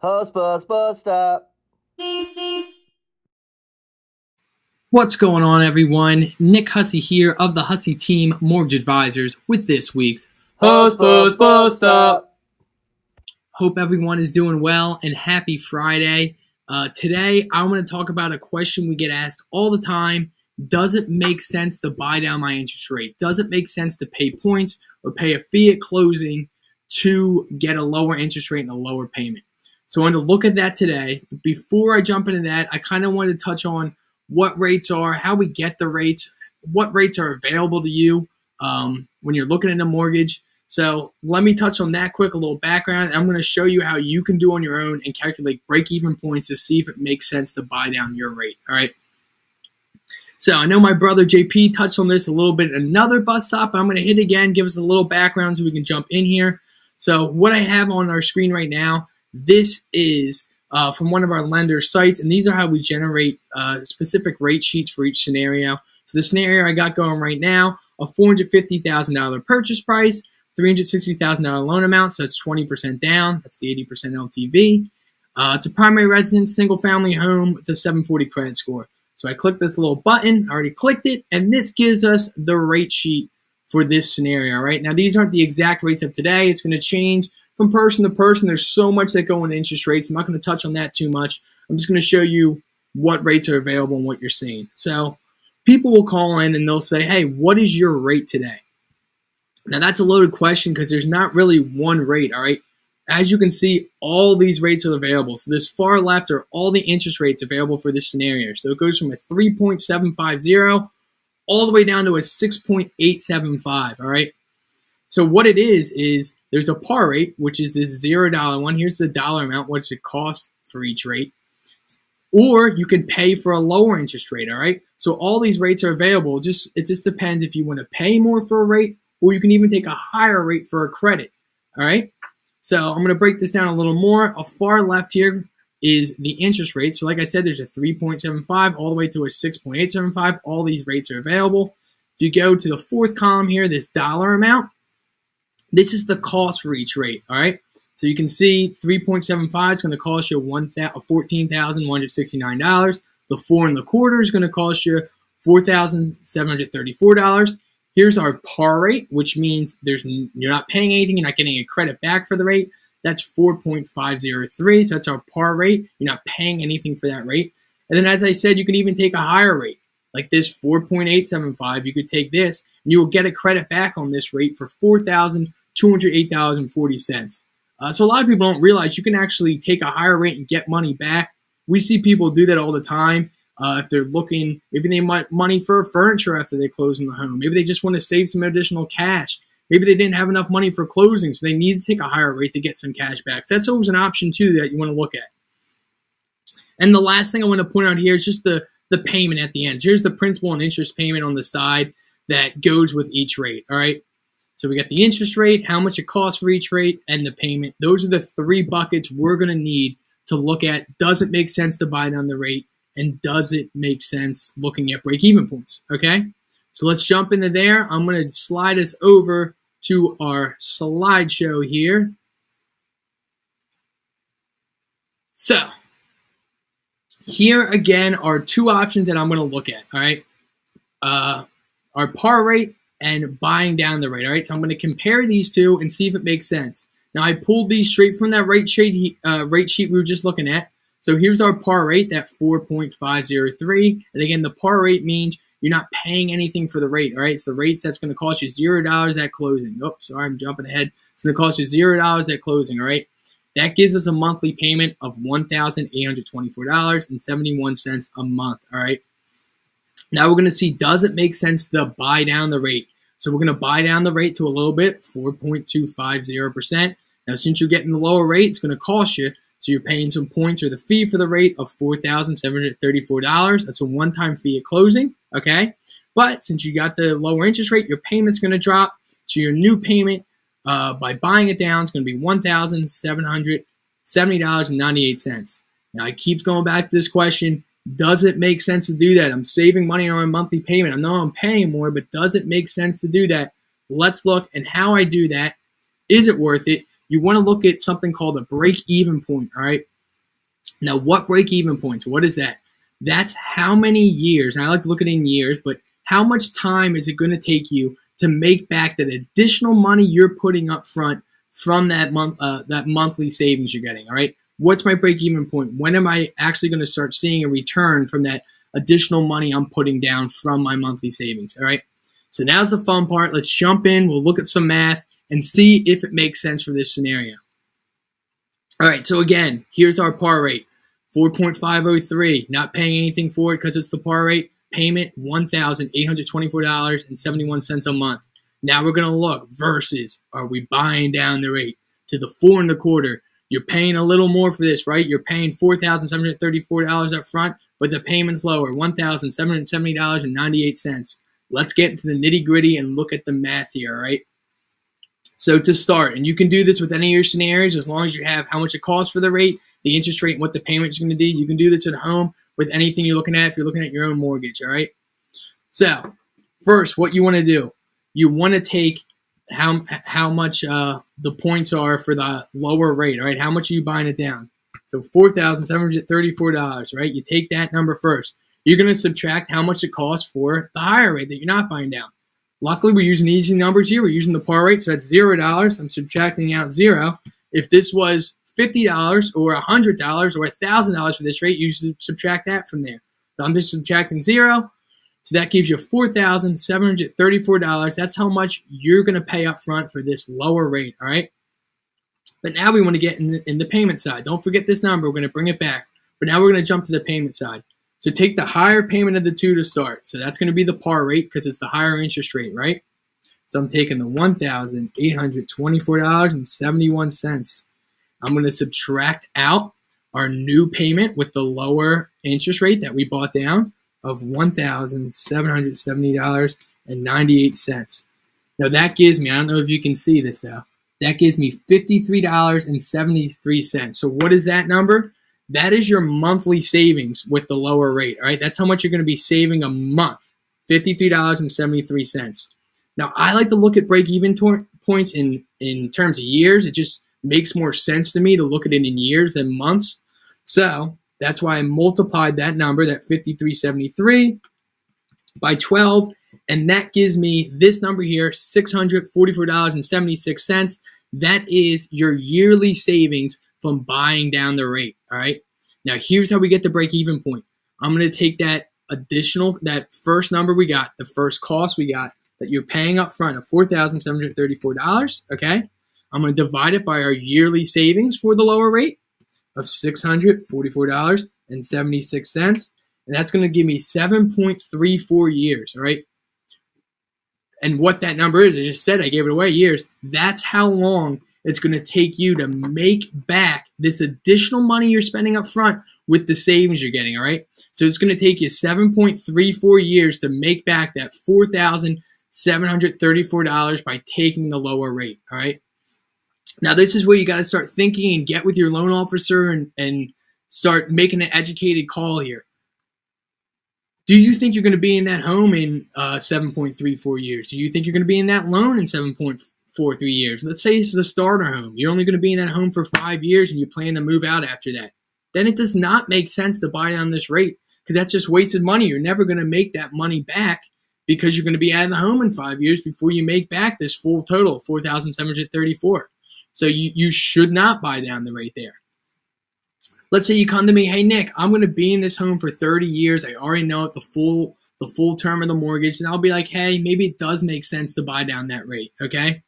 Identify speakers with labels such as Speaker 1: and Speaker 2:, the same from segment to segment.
Speaker 1: Hussbus bus stop.
Speaker 2: What's going on, everyone? Nick Hussey here of the Hussey Team Mortgage Advisors with this week's
Speaker 1: Hussbus bus stop.
Speaker 2: Hope everyone is doing well and happy Friday. Today, I want to talk about a question we get asked all the time. Does it make sense to buy down my interest rate? Does it make sense to pay points or pay a fee at closing to get a lower interest rate and a lower payment? So I wanted to look at that today. Before I jump into that, I kind of wanted to touch on what rates are, how we get the rates, what rates are available to you when you're looking at a mortgage. So let me touch on that quick, a little background. I'm going to show you how you can do on your own and calculate break-even points to see if it makes sense to buy down your rate, all right? So I know my brother JP touched on this a little bit in another bus stop, but I'm going to hit again, give us a little background so we can jump in here. So what I have on our screen right now, this is from one of our lender sites, and these are how we generate specific rate sheets for each scenario. So the scenario I got going right now, a $450,000 purchase price, $360,000 loan amount, so that's 20% down. That's the 80% LTV. It's a primary residence, single-family home with a 740 credit score. So I click this little button, I already clicked it, and this gives us the rate sheet for this scenario, right? Now, these aren't the exact rates of today. It's going to change from person to person. There's so much that go into interest rates. I'm not going to touch on that too much. I'm just going to show you what rates are available and what you're seeing. So people will call in and they'll say, hey, what is your rate today? Now, that's a loaded question because there's not really one rate, all right? As you can see, all these rates are available. So this far left are all the interest rates available for this scenario. So it goes from a 3.750 all the way down to a 6.875, all right? So what it is there's a par rate, which is this $0 one. Here's the dollar amount, what does it cost for each rate. Or you can pay for a lower interest rate, all right? So all these rates are available. It just depends if you want to pay more for a rate, or you can even take a higher rate for a credit, all right? So I'm going to break this down a little more. A far left here is the interest rate. So like I said, there's a 3.75 all the way to a 6.875. All these rates are available. If you go to the fourth column here, this dollar amount, this is the cost for each rate, all right? So you can see 3.75 is going to cost you $14,169. The 4 1/4 is going to cost you $4,734. Here's our par rate, which means you're not paying anything. You're not getting a credit back for the rate. That's 4.503. So that's our par rate. You're not paying anything for that rate. And then, as I said, you can even take a higher rate, like this 4.875. You could take this, and you will get a credit back on this rate for $4,208.40. So a lot of people don't realize you can actually take a higher rate and get money back. We see people do that all the time. If they're looking, maybe they want money for furniture after they close in the home. Maybe they just want to save some additional cash. Maybe they didn't have enough money for closing, so they need to take a higher rate to get some cash back. So that's always an option, too, that you want to look at. And the last thing I want to point out here is just the payment at the end. So here's the principal and interest payment on the side that goes with each rate, all right? So we got the interest rate, how much it costs for each rate, and the payment. Those are the 3 buckets we're going to need to look at. Does it make sense to buy down the rate? And does it make sense looking at break-even points, okay? So let's jump into there. I'm going to slide us over to our slideshow here. So here again are 2 options that I'm going to look at, all right? Our par rate and buying down the rate, all right? So I'm going to compare these 2 and see if it makes sense. Now, I pulled these straight from that rate sheet we were just looking at. So here's our par rate, that 4.503. And again, the par rate means you're not paying anything for the rate, all right? So the rates that's going to cost you $0 at closing. Oops, sorry, I'm jumping ahead. It's going to cost you $0 at closing, all right? That gives us a monthly payment of $1,824.71 a month, all right? Now we're going to see, does it make sense to buy down the rate? So we're going to buy down the rate to a little bit, 4.250%. Now, since you're getting the lower rate, it's going to cost you. So you're paying some points or the fee for the rate of $4,734. That's a one-time fee at closing, okay? But since you got the lower interest rate, your payment's going to drop. So your new payment by buying it down is going to be $1,770.98. Now, I keep going back to this question. Does it make sense to do that? I'm saving money on my monthly payment. I know I'm paying more, but does it make sense to do that? Let's look at how I do that. Is it worth it? You want to look at something called a break-even point, all right? Now, what break-even points? What is that? That's how many years, and I like to look at it in years, but how much time is it going to take you to make back that additional money you're putting up front from that monthly savings you're getting, all right? What's my break-even point? When am I actually going to start seeing a return from that additional money I'm putting down from my monthly savings, all right? So now's the fun part. Let's jump in. We'll look at some math and see if it makes sense for this scenario. All right, so again, here's our par rate, 4.503. Not paying anything for it because it's the par rate. Payment, $1,824.71 a month. Now we're going to look versus, are we buying down the rate to the 4.25? You're paying a little more for this, right? You're paying $4,734 up front, but the payment's lower, $1,770.98. Let's get into the nitty gritty and look at the math here, all right? So to start, and you can do this with any of your scenarios as long as you have how much it costs for the rate, the interest rate, and what the payment's going to do. You can do this at home with anything you're looking at if you're looking at your own mortgage, all right? So first, what you want to do, you want to take how much the points are for the lower rate, all right? How much are you buying it down? So $4,734, right? You take that number first. You're going to subtract how much it costs for the higher rate that you're not buying down. Luckily, we're using easy numbers here. We're using the par rate, so that's $0. I'm subtracting out 0. If this was $50 or $100 or $1,000 for this rate, you subtract that from there. So I'm just subtracting 0. So that gives you $4,734. That's how much you're going to pay up front for this lower rate, all right? But now we want to get in the payment side. Don't forget this number. We're going to bring it back. But now we're going to jump to the payment side. So take the higher payment of the two to start. So that's going to be the par rate because it's the higher interest rate, right? So I'm taking the $1,824.71. I'm going to subtract out our new payment with the lower interest rate that we bought down of $1,770.98. Now that gives me, I don't know if you can see this now, that gives me $53.73. So what is that number? That is your monthly savings with the lower rate, all right? That's how much you're going to be saving a month, $53.73. Now, I like to look at break-even points in terms of years. It just makes more sense to me to look at it in years than months. So that's why I multiplied that number, that $53.73, by 12, and that gives me this number here, $644.76. That is your yearly savings from buying down the rate, all right? Now, here's how we get the break-even point. I'm going to take that first number we got, the first cost we got that you're paying up front of $4,734, okay? I'm going to divide it by our yearly savings for the lower rate of $644.76, and that's going to give me 7.34 years, all right? And what that number is, I just said I gave it away, years. That's how long it's going to take you to make back this additional money you're spending up front with the savings you're getting, all right? So it's going to take you 7.34 years to make back that $4,734 by taking the lower rate, all right? Now, this is where you got to start thinking and get with your loan officer and start making an educated call here. Do you think you're going to be in that home in 7.34 years? Do you think you're going to be in that loan in 7.43 years? Let's say this is a starter home. You're only going to be in that home for 5 years and you plan to move out after that. Then it does not make sense to buy down this rate because that's just wasted money. You're never going to make that money back because you're going to be out of the home in 5 years before you make back this full total of $4,734. So you should not buy down the rate there. Let's say you come to me, hey, Nick, I'm going to be in this home for 30 years. I already know it, the full term of the mortgage. And I'll be like, hey, maybe it does make sense to buy down that rate, okay?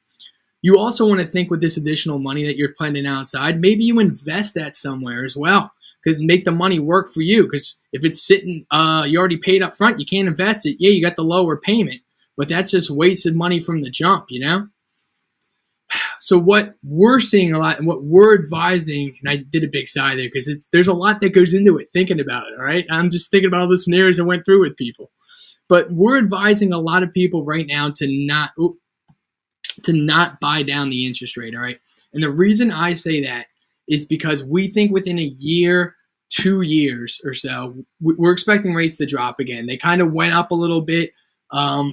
Speaker 2: You also want to think with this additional money that you're planning outside, maybe you invest that somewhere as well. Because make the money work for you. Because if it's sitting, you already paid up front, you can't invest it. Yeah, you got the lower payment, but that's just wasted money from the jump, you know? So what we're seeing a lot and what we're advising, and I did a big sigh there because there's a lot that goes into it thinking about it, all right? I'm just thinking about all the scenarios I went through with people. But we're advising a lot of people right now to not buy down the interest rate, all right? And the reason I say that is because we think within a year, 2 years or so, we're expecting rates to drop again. They kind of went up a little bit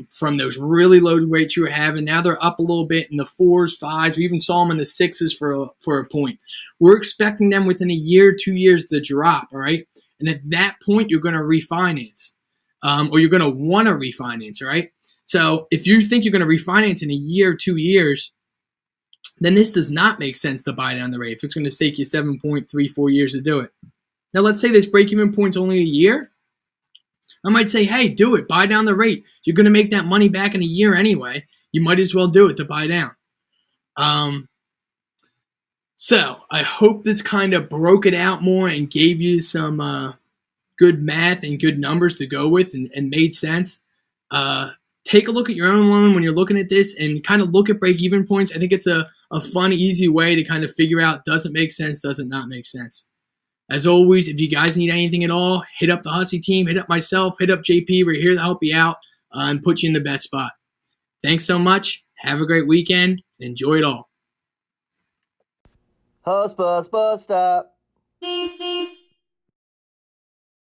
Speaker 2: from those really low rates you were having. Now they're up a little bit in the 4s, 5s. We even saw them in the 6s for a point. We're expecting them within a year, 2 years to drop, all right? And at that point, you're going to refinance, or you're going to want to refinance, all right? So if you think you're going to refinance in a year, 2 years, then this does not make sense to buy down the rate if it's going to take you 7.3, 4 years to do it. Now, let's say this break-even point's only a year. I might say, hey, do it. Buy down the rate. You're going to make that money back in a year anyway. You might as well do it to buy down. So I hope this kind of broke it out more and gave you some good math and good numbers to go with and made sense. Take a look at your own loan when you're looking at this and kind of look at break-even points. I think it's a fun, easy way to kind of figure out, does it make sense, does it not make sense? As always, if you guys need anything at all, hit up the Hussey team, hit up myself, hit up JP. We're here to help you out and put you in the best spot. Thanks so much. Have a great weekend. Enjoy it all.
Speaker 1: Hussbus, bus stop.